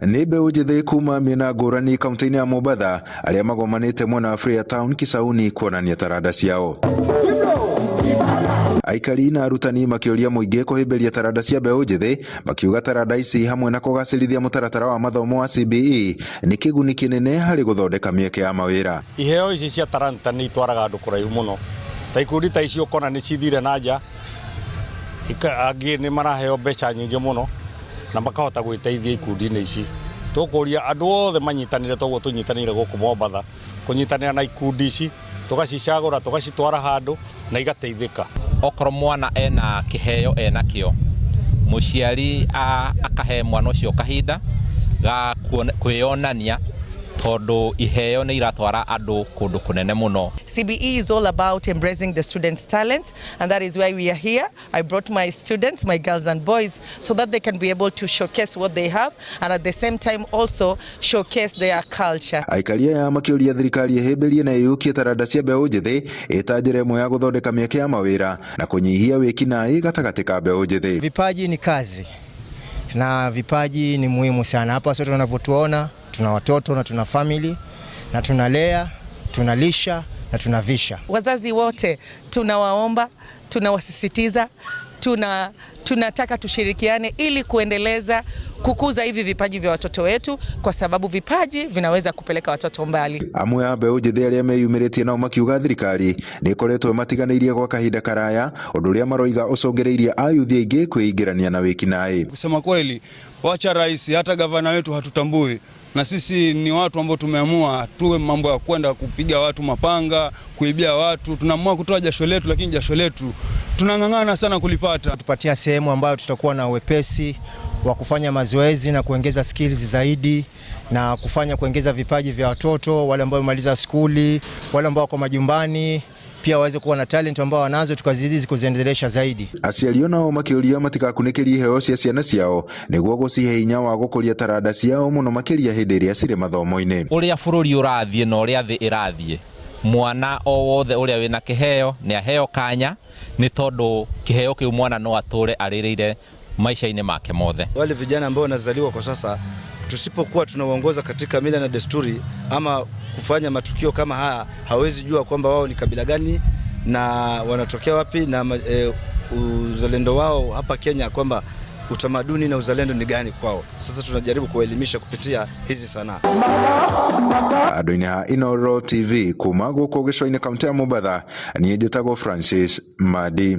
Nĩ mbeũ njĩthĩ kuma mĩena ngũrani kaunti-inĩ ya Mombatha arĩa magomanĩte mwena wa Freetown Kisauni kuonania taranda ciao. Aikari na arutani makĩũria mũingĩ kũhĩmbĩria taranda cia mbeũ njĩthĩ, makiuga taranda ici hamwe na kũgacĩrithia mũtaratara wa mathomo wa CBE nĩ kĩguni kĩnene harĩ gũthondeka mĩeke ya mawĩra. Iheo ici cia taranta nĩ itwaraga andũ kũraihu mũno. Ta ikundi ta icio kona nĩ cithire na nja, angĩ nĩ maraheo mbeca nyingĩ mũno na makahota gwĩteithia ikundi-inĩ ici. Tũkũria andũ othe manyitanĩre toguo tũnyitanĩire gũkũ Mombatha, kũnyitanĩra na ikundi ici, tũgacicagũra, tũgacitwara handũ na igateithĩka. Okorwo mwana ena kĩheo enakĩo, mũciari akahe mwana ũcio kahinda ga kwĩyonania tondũ iheo nĩ iratwara andũ kũndũ kũnene mũno. CBE is all about embracing the students' talent, and that is why we are here. I brought my students, my girls and boys, so that they can be able to showcase what they have and at the same time also showcase their culture. Aikari aya makĩũria thirikari ĩhĩmbĩrie na ĩiyũkie taranda cia mbeũ njĩthĩ ĩta njĩra ĩmwe ya gũthondeka mĩeke ya mawĩra na kũnyihia wĩkinaĩ gatagatĩ ka mbeũ njĩthĩ. Vipaji ni kazi na vipaji ni muhimu sana. Hapa sote tunavyotuona, tuna watoto na tuna family na tunalea, tunalisha na tunavisha. Wazazi wote tunawaomba, tunawasisitiza, tunataka tushirikiane ili kuendeleza kukuza hivi vipaji vya watoto wetu, kwa sababu vipaji vinaweza kupeleka watoto mbali. Amwe a mbeũ njĩthĩ arĩa meyumĩrĩtie nao makiuga thirikari nĩ ĩkoretwo matiganĩirie kwa kahinda karaya, ũndũ ũrĩa maroiga ũcũngĩrĩirie ayuthi aingĩ kwĩingĩrania na wĩkinaĩ. Kusema kweli, wacha rais hata gavana wetu hatutambui, na sisi ni watu ambao tumeamua tuwe mambo ya kwenda kupiga watu mapanga, kuibia watu. Tunaamua kutoa jasho letu, lakini jasho letu tunang'ang'ana sana kulipata. Tupatia sehemu ambayo tutakuwa na wepesi wa kufanya mazoezi na kuongeza skills zaidi na kuongeza vipaji vya watoto wale ambao wamaliza skuli, wale ambao wako majumbani pia waweze kuwa na talent ambao wanazo, tukazidi kuziendelesha zaidi. Aciari nao makĩũria matikakunĩkĩrie iheo cia ciana ciao nĩguo gũcihe hinya wa gũkũria taranda ciao mũno makĩria hĩndĩ ĩrĩa cirĩ mathomo-inĩ. Ũrĩa bũrũri ũrathiĩ na ũrĩa thĩ ĩrathiĩ, mwana o wothe ũrĩa wĩna kĩheo nĩ aheo kanya, nĩ tondũ kĩheo kĩu mwana no atũre arĩrĩire maisha-inĩ make mothe. Wale vijana ambao wanazaliwa kwa sasa, tusipokuwa tunawaongoza katika mila na desturi ama kufanya matukio kama haya, hawezi jua kwamba wao ni kabila gani na wanatokea wapi na uzalendo wao hapa Kenya, kwamba utamaduni na uzalendo ni gani kwao. Sasa tunajaribu kuwaelimisha kupitia hizi sanaa. Andũ-inĩ ha Inooro TV kuma gũkũ gĩcũa-inĩ kaunti ya Mombatha, niĩ njĩtagwo Francis Madi.